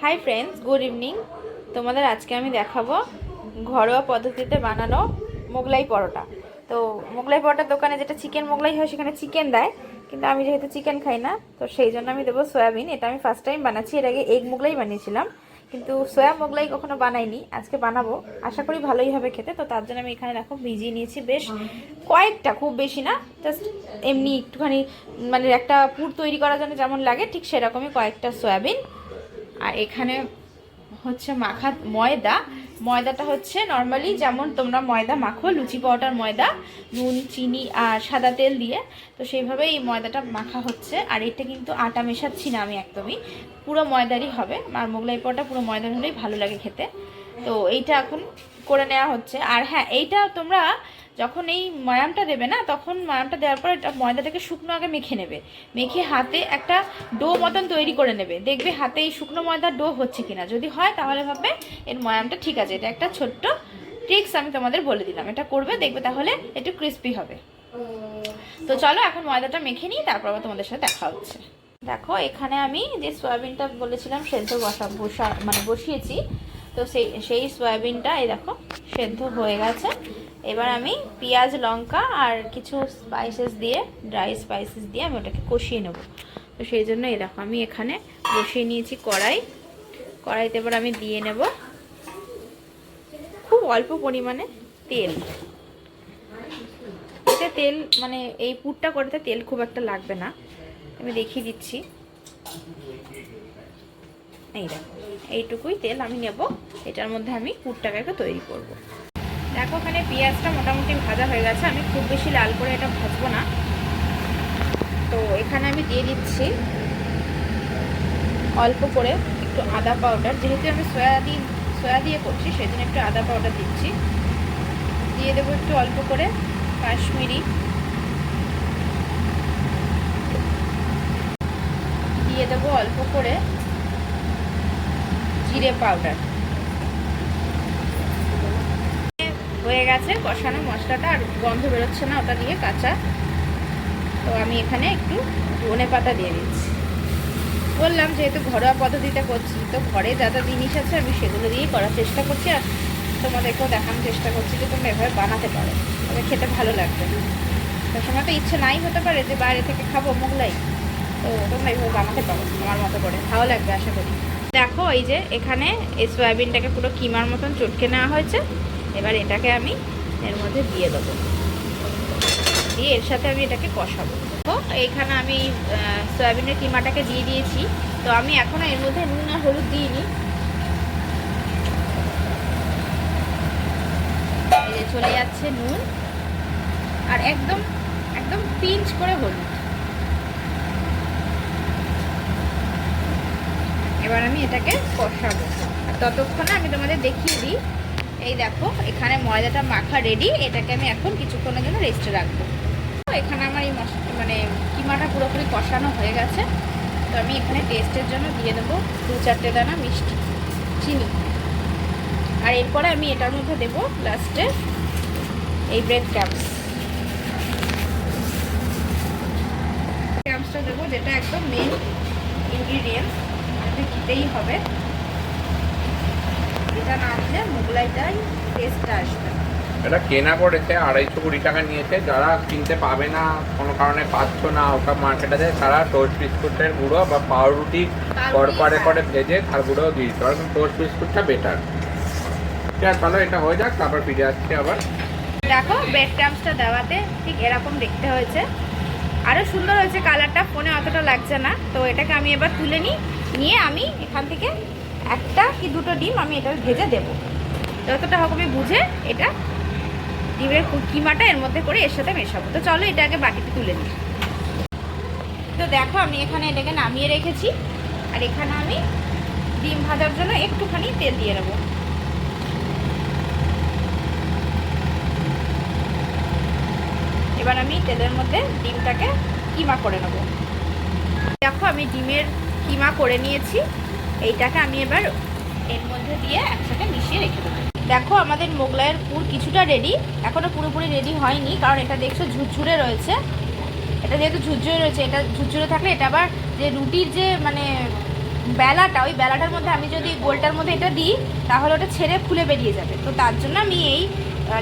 Hi friends, good evening. তোমাদের আজকে আমি দেখাবো ঘরোয়া পদ্ধতিতে বানানো মোগলাই পরোটা। তো মোগলাই পরোটার দোকানে যেটা চিকেন মোগলাই হয় সেখানে চিকেন দেয়, কিন্তু আমি যেহেতু চিকেন খাই না তো সেই জন্য আমি দেবো সয়াবিন। এটা আমি ফার্স্ট টাইম বানাচ্ছি, এর আগে এগ মোগলাই বানিয়েছিলাম, কিন্তু সয়া মোগলাই কখনো বানাইনি। আজকে বানাবো, আশা করি ভালোই হবে খেতে। তো তার জন্য আমি এখানে দেখো ভিজিয়ে নিয়েছি বেশ কয়েকটা, খুব বেশি না, জাস্ট এমনি একটুখানি, মানে একটা পুর তৈরি করার জন্য যেমন লাগে ঠিক সেরকমই কয়েকটা সয়াবিন। আর এখানে হচ্ছে মাখা ময়দাটা হচ্ছে নর্মালি যেমন তোমরা ময়দা মাখো, লুচি পাউডার ময়দা, নুন চিনি আর সাদা তেল দিয়ে, তো সেইভাবেই এই ময়দাটা মাখা হচ্ছে। আর এটা কিন্তু আটা মেশাচ্ছি না আমি, একদমই পুরো ময়দারই হবে। আর মোগলাই পরোটা পুরো ময়দার হলেই ভালো লাগে খেতে। তো এইটা এখন করে নেওয়া হচ্ছে। আর হ্যাঁ, এইটা তোমরা যখন এই ময়ামটা দেবে না, তখন ময়ামটা দেওয়ার পর এটা ময়দাটাকে শুকনো আগে মেখে নেবে। মেখে হাতে একটা ডো মতন তৈরি করে নেবে। দেখবে হাতে এই শুকনো ময়দার ডো হচ্ছে কিনা, যদি হয় তাহলে ভাববে এর ময়ামটা ঠিক আছে। এটা একটা ছোট্ট ট্রিক্স আমি তোমাদের বলে দিলাম, এটা করবে, দেখবে তাহলে একটু ক্রিস্পি হবে। তো চলো এখন ময়দাটা মেখে নিই, তারপর আবার তোমাদের সাথে দেখা হচ্ছে। দেখো এখানে আমি যে সয়াবিনটা বলেছিলাম সেদ্ধ বসিয়েছি। তো সেই সয়াবিনটা এই দেখো সেদ্ধ হয়ে গেছে। এবার আমি পেঁয়াজ লঙ্কা আর কিছু স্পাইসেস দিয়ে, ড্রাই স্পাইসেস দিয়ে আমি ওটাকে কষিয়ে নেব। তো সেই জন্য এই দেখো আমি এখানে বসিয়ে নিয়েছি কড়াইতে। এবার আমি দিয়ে নেব খুব অল্প পরিমাণে তেল। এতে তেল, মানে এই পুরটা করতে তেল খুব একটা লাগবে না, আমি দেখিয়ে দিচ্ছি। এই দেখো এইটুকুই তেল আমি নেব, এটার মধ্যে আমি পুরটাকে তৈরি করব। দেখো ওখানে পেঁয়াজটা মোটামুটি ভাজা হয়ে গেছে, আমি খুব বেশি লাল করে এটা ভাজবো না। তো এখানে আমি দিয়ে দিচ্ছি অল্প করে একটু আদা পাউডার, যেহেতু আমি সয়া দিয়ে করছি সেই জন্য একটু আদা পাউডার দিচ্ছি। দিয়ে দেবো একটু অল্প করে কাশ্মীরি, দিয়ে দেবো অল্প করে জিরে পাউডার। হয়ে গেছে কষানো মশলাটা, আর গন্ধ বেরোচ্ছে না ওটা দিয়ে কাঁচা। তো আমি এখানে একটু ধনে পাতা দিয়ে দিচ্ছি। বললাম যেহেতু ঘরোয়া পদ্ধতিতে করছি, তো ঘরে যা যা জিনিস আছে আমি সেগুলো দিয়েই করার চেষ্টা করছি। আর তোমাদেরকেও দেখানোর চেষ্টা করছি যে তোমরা এভাবে বানাতে পারো, তবে খেতে ভালো লাগবে। তার সময় তো ইচ্ছে নাই হতে পারে যে বাইরে থেকে খাবো মোগলাই, তো তোমরা এইভাবে বানাতে পারো আমার মতো করে, ভালো লাগবে আশা করি। দেখো এই যে এখানে এই সয়াবিনটাকে পুরো কিমার মতন চটকে নেওয়া হয়েছে। এবার এটাকে আমি এর মধ্যে দিয়ে দেবো, দিয়ে এর সাথে আমি এটাকে কষাবো। তো এইখানে আমি সয়াবিনের কিমাটাকে দিয়ে দিয়েছি। তো আমি এখনও এর মধ্যে নুন আর হলুদ দিইনি। এই যে চলে যাচ্ছে নুন, আর একদম একদম পিঞ্চ করে হলুদ। এবার আমি এটাকে কষাবো, আর ততক্ষণে আমি তোমাদের দেখিয়ে দিই। এই দেখো এখানে ময়দাটা মাখা রেডি, এটাকে আমি এখন কিছুক্ষণের জন্য রেস্টে রাখবো। এখানে আমার এই কিমাটা পুরোপুরি কষানো হয়ে গেছে। তো আমি এখানে টেস্টের জন্য দিয়ে দেবো 2-4টে দানা মিষ্টি চিনি। আর এরপরে আমি এটার মধ্যে দেবো লাস্টে এই ব্রেড ক্রাম্বসটা দেবো, যেটা একদম মেন ইনগ্রিডিয়েন্টস, এটা দিতেই হবে। এটা না দিলে মোগলাইটাই টেস্টটা আসবে। এটা কেনা পড়েছে 250 টাকা নিয়েছে। যারা কিনতে পাবে না, কোনো কারণে পাচ্ছ না, ওটা মার্কেটে যায়, তারা টোস্ট বিস্কুটের গুঁড়ো বা পাউরুটি করে ভেজে তার গুঁড়ো দিয়ে দিতে পারবে। টোস্ট বিস্কুটটা বেটার। ঠিক আছে, চলো এটা হয়ে যাক, তারপর ফিরে আসছি আবার। দেখো ব্রেড ক্রাম্বসটা দেওয়াতে ঠিক এরকম দেখতে হয়েছে, আরও সুন্দর হয়েছে কালারটা, ফোনে অতটা লাগছে না। তো এটাকে আমি এবার তুলে নিয়ে আমি এখান থেকে 1 কি 2টো ডিম আমি এটা ভেজে দেবো। যতটা হোক আমি বুঝে এটা ডিমের কিমাটা এর মধ্যে করে এর সাথে মেশাবো। তো চলো এটা আগে বাটিতে তুলে নিই। তো দেখো আমি এখানে এটাকে নামিয়ে রেখেছি, আর এখানে আমি ডিম ভাজার জন্য একটুখানি তেল দিয়ে নেবো। এবার আমি তেলের মধ্যে ডিমটাকে কিমা করে নেব। দেখো আমি ডিমের কিমা করে নিয়েছি, এইটাকে আমি এবার এর মধ্যে দিয়ে একসাথে মিশিয়ে রেখে দেবো। দেখো আমাদের মোগলাইয়ের পুর কিছুটা রেডি, এখনও পুরোপুরি রেডি হয়নি, কারণ এটা দেখছো ঝুরঝুরে রয়েছে। এটা যেহেতু ঝুরঝুরে রয়েছে, এটা ঝুরঝুরে থাকলে এটা আবার যে রুটির যে মানে বেলাটা, ওই বেলাটার মধ্যে আমি যদি গোলটার মধ্যে এটা দিই তাহলে ওটা ছেড়ে ফুলে বেরিয়ে যাবে। তো তার জন্য আমি এই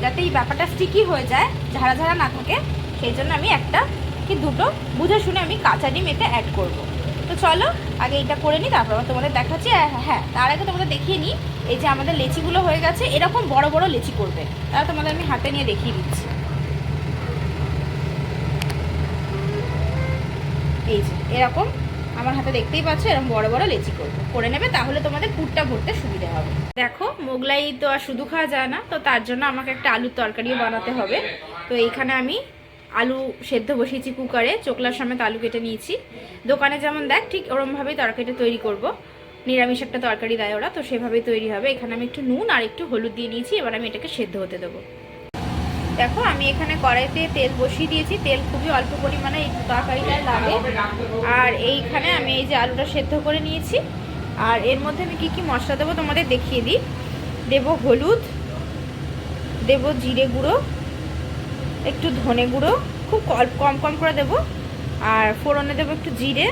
যাতে এই ব্যাপারটা স্টিকি হয়ে যায়, ঝাড়া ঝাড়া না থাকে, সেই জন্য আমি একটা কি দুটো বুঝে শুনে আমি কাঁচা ডিম এতে অ্যাড করব। তো চলো আগে এটা করে নিই, তারপর আমার তোমাদের দেখাচ্ছি। হ্যাঁ, তার আগে তোমাদের দেখিয়ে নিই, এই যে আমাদের লেচিগুলো হয়ে গেছে, এরকম বড় বড় লেচি করবে। তারা তোমাদের আমি হাতে নিয়ে দেখিয়ে দিচ্ছি। এই যে এরকম আমার হাতে দেখতেই পাচ্ছ, এরকম বড় বড় লেচি করে নেবে, তাহলে তোমাদের পুরটা ভরতে সুবিধা হবে। দেখো মোগলাই তো আর শুধু খাওয়া যায় না, তো তার জন্য আমাকে একটা আলুর তরকারিও বানাতে হবে। তো এইখানে আমি আলু সেদ্ধ বসিয়েছি কুকারে, চোকলার সমেত আলু কেটে নিয়েছি। দোকানে যেমন দেখ ঠিক ওরমভাবেই তরকারিটা তৈরি করব। নিরামিষ একটা তরকারি দেয় ওরা, তো সেভাবেই তৈরি হবে। এখানে আমি একটু নুন আর একটু হলুদ দিয়ে নিয়েছি, এবার আমি এটাকে সেদ্ধ হতে দেবো। দেখো আমি এখানে কড়াইতে তেল বসিয়ে দিয়েছি, তেল খুবই অল্প পরিমাণে এই তরকারিটায় লাগে। আর এইখানে আমি এই যে আলুটা সেদ্ধ করে নিয়েছি, আর এর মধ্যে আমি কি কি মশলা দেবো তোমাদের দেখিয়ে দিই। দেবো হলুদ, দেবো জিরে গুঁড়ো, একটু ধনে গুঁড়ো, খুব কম কম করে দেবো। আর ফোড়নে দেবো একটু জিরে,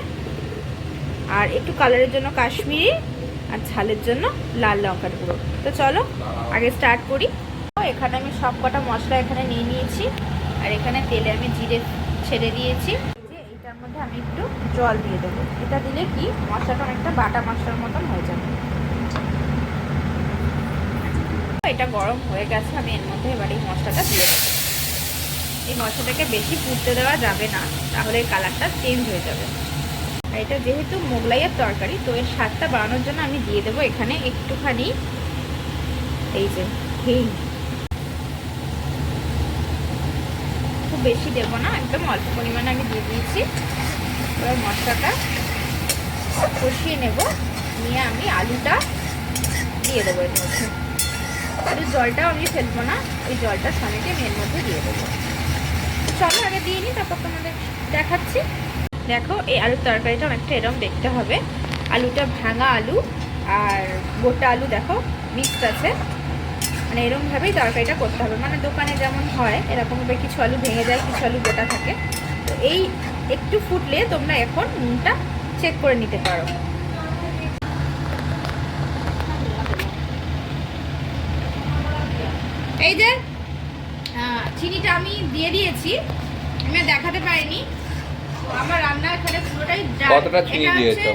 আর একটু কালারের জন্য কাশ্মীরি, আর ঝালের জন্য লাল লঙ্কার গুঁড়ো। তো চলো আগে স্টার্ট করি। এখানে আমি সব কটা মশলা এখানে নিয়ে নিয়েছি, আর এখানে তেলে আমি জিরে ছেড়ে দিয়েছি। যে এটার মধ্যে আমি একটু জল দিয়ে দেবো, এটা দিলে কি মশলাটা অনেকটা বাটা মশলার মতন হয়ে যাবে। এটা গরম হয়ে গেছে, আমি এর মধ্যে এবার এই মশলাটা দিয়ে দেবো। এই মশলাটাকে বেশি ফুটতে দেওয়া যাবে না, তাহলে এই কালারটা চেঞ্জ হয়ে যাবে। আর এটা যেহেতু মোগলাইয়ের তরকারি, তো এর স্বাদটা বাড়ানোর জন্য আমি দিয়ে দেবো এখানে একটুখানি এই যে হিং। খুব বেশি দেবো না, একদম অল্প পরিমাণে আমি দিয়ে দিয়েছি। এবার মশলাটা কষিয়ে নেব, নিয়ে আমি আলুটা দিয়ে দেবো এর মধ্যে। আলুর জলটাও আমি ফেলবো না, ওই জলটা সমেতে আমি এর মধ্যে দিয়ে দেবো। চলো আগে দিয়ে নিই, তারপর তোমাদের দেখাচ্ছি। দেখো এই আলুর তরকারিটা অনেকটা এরকম দেখতে হবে। আলুটা ভাঙা আলু আর গোটা আলু দেখো মিক্সড আছে, মানে এরকমভাবেই তরকারিটা করতে হবে। মানে দোকানে যেমন হয় এরকমভাবে কিছু আলু ভেঙে যায়, কিছু আলু গোটা থাকে। তো এই একটু ফুটলে তোমরা এখন নুনটা চেক করে নিতে পারো। এই যে চিনিটা আমি দিয়ে দিয়েছি, আমি দেখাতে পারিনি। আমার রান্না এখানে পুরোটাই কতটা চিনি দিয়েছো?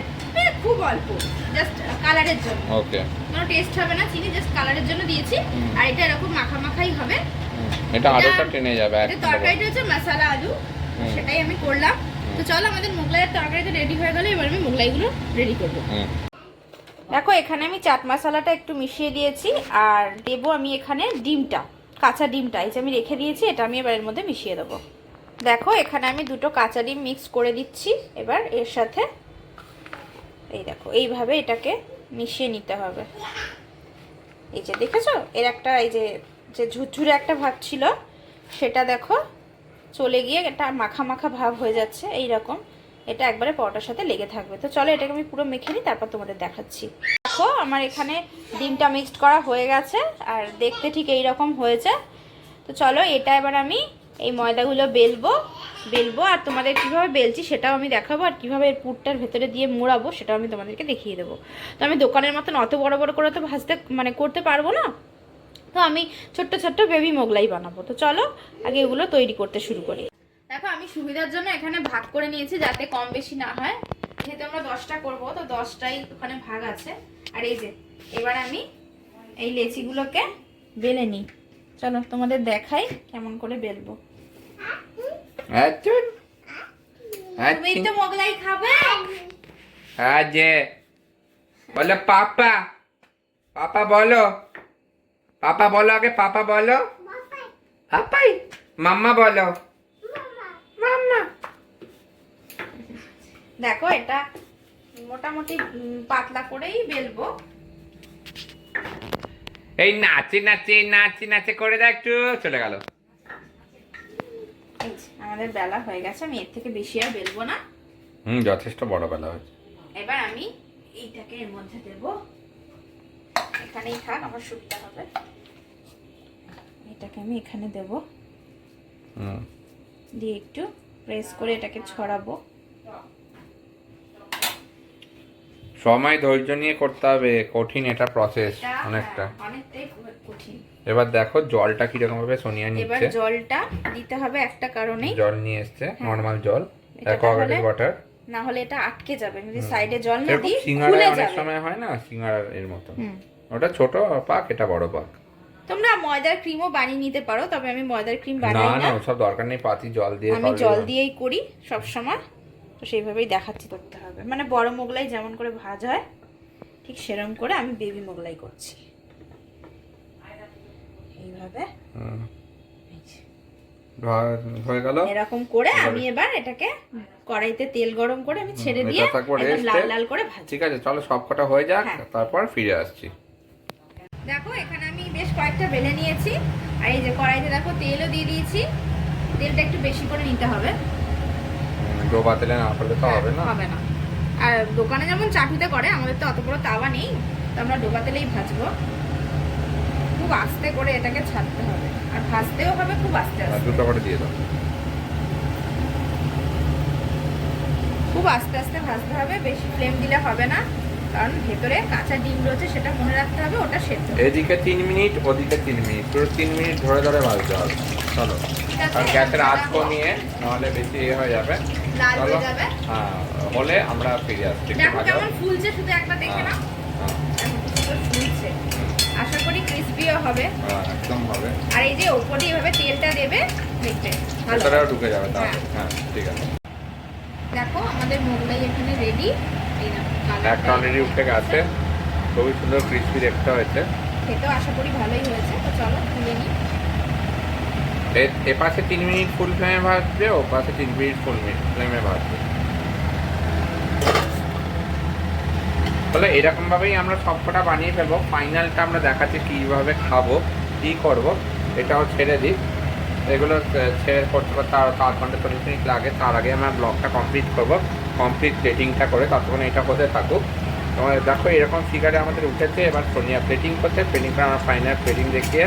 খুব অল্প, জাস্ট কালারের জন্য। ওকে, কোনো টেস্ট হবে না, চিনি জাস্ট কালারের জন্য দিয়েছি। আর এটা এরকম মাখা মাখাই হবে, এটা আলুটা টেনে যাবে। এটা তরকারিটা হচ্ছে মশলা আলু, সেটাই আমি করলাম। তো চলো আমাদের মোগলাইয়ের তরকারিটা রেডি হয়ে গেলে এবার আমি মোগলাইগুলো রেডি করবো। দেখো এখানে আমি চাট মশলাটা একটু মিশিয়ে দিয়েছি, আর দেবো আমি এখানে ডিমটা, কাঁচা ডিমটা এই যে আমি রেখে দিয়েছি, এটা আমি এবার এর মধ্যে মিশিয়ে দেবো। দেখো এখানে আমি দুটো কাঁচা ডিম মিক্স করে দিচ্ছি এবার এর সাথে। এই দেখো এইভাবে এটাকে মিশিয়ে নিতে হবে। এই যে দেখেছো এর একটা এই যে যে ঝুরঝুরে একটা ভাব ছিল, সেটা দেখো চলে গিয়ে এটা মাখা মাখা ভাব হয়ে যাচ্ছে। এই রকম এটা একবারে পরোটার সাথে লেগে থাকবে। তো চলো এটাকে আমি পুরো মেখে নিই, তারপর তোমাদের দেখাচ্ছি। দেখো আমার এখানে ডিমটা মিক্সড করা হয়ে গেছে, আর দেখতে ঠিক এই রকম হয়েছে। তো চলো এটা এবার আমি এই ময়দাগুলো বেলবো, আর তোমাদের কীভাবে বেলছি সেটাও আমি দেখাবো, আর কীভাবে এর পুরটার ভেতরে দিয়ে মোড়াবো সেটাও আমি তোমাদেরকে দেখিয়ে দেবো। তো আমি দোকানের মতন অত বড় বড় করে তো ভাজতে মানে করতে পারবো না, তো আমি ছোট্ট ছোট্ট বেবি মোগলাই বানাবো। তো চলো আগে এগুলো তৈরি করতে শুরু করি। দেখো আমি সুবিধার জন্য এখানে ভাগ করে নিয়েছি, যাতে কম বেশি না হয়। যেহেতু আমরা 10টা করবো, তো 10টাই ওখানে ভাগ আছে। আর এই যে এবার আমি এই লেচিগুলোকে বেলে নিই। চলো তোমাদের দেখাই কেমন করে বেলবো। তুমি তো মোগলাই খাবে? হ্যাঁ যে বলো পাপা, পাপা বলো, পাপা বলো, আগে পাপা বলো, পাপাই। মাম্মা বলো, মাম্মা। দেখো এটা মোটামুটি পাতলা করেই বেলবো। এই নাচে নাচে নাচে নাচে করে দাও একটু, চলে গেল। আমাদের বেলা হয়ে গেছে, আমি এর থেকে বেশি আর বেলবো না। যথেষ্ট বড় বেলা হয়েছে। এবার আমি এইটাকে এর মধ্যে দেব, এখানেই থাক আমার সুবিধা হবে। এটাকে আমি এখানে দেব, দিয়ে একটু প্রেস করে এটাকে ছড়াবো। সময় ধৈর্য নিয়ে করতে হবে, কঠিন এটা প্রসেস অনেকটা। অনেকটাই কঠিন। এবার দেখো জলটা কিরকম ভাবে সোনিয়া এবার নিচ্ছে। জলটা দিতে হবে একটা কারণেই, জল নিয়ে এসছে, নর্মাল জল, এটা অ্যাকোয়াগার্ডেড ওয়াটার। না হলে এটা আটকে যাবে, যদি সাইডে জল না এরকম দিই সিঙ্গারা খুলে অনেক যাবে। সময় হয় না, সিঙ্গারা এর মতো। ওটা ছোট পাক, এটা বড় পাক। তোমরা ময়দার ক্রিমও বানিয়ে নিতে পারো, তবে আমি ময়দার ক্রিম না বানাই না, না, সব দরকার নেই, পাতি জল দিয়ে আমি জল দিয়েই করি সব সময়। তো সেইভাবেই দেখাচ্ছি করতে হবে, মানে বড় মোগলাই যেমন করে ভাজা হয় ঠিক সেরকম করে আমি বেবি মোগলাই করছি এইভাবে। হয়ে গেল এরকম করে আমি এবার এটাকে কড়াইতে তেল গরম করে আমি ছেড়ে দিয়ে একদম লাল লাল করে ভাজি। ঠিক আছে, চলো সব কটা হয়ে যাক, তারপর ফিরে আসছি। দেখো এখানে আমি বেশ কয়েকটা বেলে নিয়েছি, আর এই যে কড়াইতে দেখো তেলও দিয়ে দিয়েছি। তেলটা একটু বেশি করে নিতে হবে, ডোবা তেলে না করলে তো হবে না। হবে না। আর দোকানে যেমন চাটুতে করে, আমাদের তো অত বড় তাওয়া নেই, তো আমরা ডোবা তেলেই ভাজবো। খুব আস্তে করে এটাকে ছাড়তে হবে, আর ভাজতেও হবে খুব আস্তে আস্তে। দুটো করে দিয়ে দাও। খুব আস্তে আস্তে ভাজতে হবে, বেশি ফ্লেম দিলে হবে না, কারণ ভেতরে কাঁচা ডিম রয়েছে, সেটা মনে রাখতে হবে, ওটা সেদ্ধ। এদিকে 3 মিনিট, ওদিকে 3 মিনিট, পুরো 3 মিনিট ধরে ধরে ভাজতে হবে। চলো, কারণ গ্যাসের আঁচ কমিয়ে, নাহলে বেশি হয়ে যাবে, লাল হয়ে যাবে। হ্যাঁ, হলে আমরা ফিরে আসছি। দেখো কেমন ফুলছে, শুধু একবার দেখে নাও, ফুলছে। আশা করি ক্রিসপিও হবে, একদম হবে। আর এই যে ওপরে এভাবে তেলটা দেবে, দেখবে ভালো ভেতরেও ঢুকে যাবে তাহলে। হ্যাঁ ঠিক আছে। দেখো আমাদের মোগলাই এখানে রেডি। এই দেখো একটা অলরেডি উঠে গেছে, খুবই সুন্দর ক্রিসপি দেখতে হয়েছে, খেতেও আশা করি ভালোই হয়েছে। তো চলো তুলে নিই। এ পাশে 3 মিনিট ফুল ফ্লেমে ভাজবে, ও পাশে 3 মিনিট ফুল ফ্লেমে ভাজবে। তাহলে এরকম ভাবেই আমরা সবকটা বানিয়ে ফেলবো। ফাইনালটা আমরা দেখাচ্ছি কিভাবে খাবো, কি করব, এটাও ছেড়ে দিই। এগুলো ছেড়ে করতে করতে আরও 4 ঘন্টা 40 মিনিট লাগে। তার আগে আমরা ব্লগটা কমপ্লিট করব, কমপ্লিট প্লেটিংটা করে, ততক্ষণ এটা হতে থাকুক। তোমার দেখো এরকম ফিগারে আমাদের উঠেছে। এবার সোনিয়া প্লেটিং করছে, প্লেটিং করে আমরা ফাইনাল প্লেটিং দেখিয়ে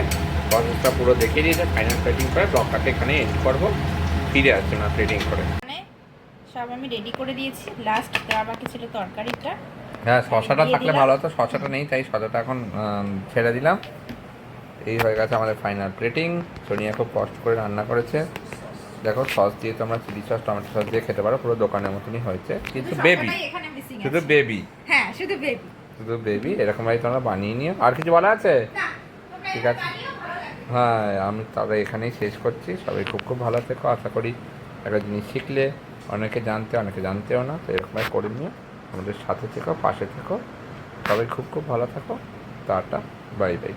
প্রসেসটা পুরো দেখিয়ে দিয়েছে। ফাইনাল প্লেটিং করে ব্লগটাকে এখানে এন্ড করবো, ফিরে আসছি না প্লেটিং করে। মানে সব আমি রেডি করে দিয়েছি, লাস্ট দেওয়া বাকি ছিল তরকারিটা। হ্যাঁ, শশাটা থাকলে ভালো হতো, শশাটা নেই, তাই শশাটা এখন ছেড়ে দিলাম। এই হয়ে গেছে আমাদের ফাইনাল প্লেটিং। সোনিয়া খুব কষ্ট করে রান্না করেছে। দেখো সস দিয়ে তোমরা চিলি সস, টমেটো সস দিয়ে খেতে পারো, পুরো দোকানের মতনই হয়েছে, কিন্তু বেবি, শুধু বেবি, হ্যাঁ শুধু বেবি, শুধু বেবি। এরকমভাবে তোমরা বানিয়ে নিও। আর কিছু বলা আছে? ঠিক আছে, হ্যাঁ, আমি তবে এখানেই শেষ করছি। সবাই খুব খুব ভালো থেকো। আশা করি একটা জিনিস শিখলে, অনেকে জানতে, অনেকে জানতেও না, তো এরকমভাবে করে নিও। আমাদের সাথে থেকো, পাশে থেকো। সবাই খুব খুব ভালো থাকো। Tata, bye bye.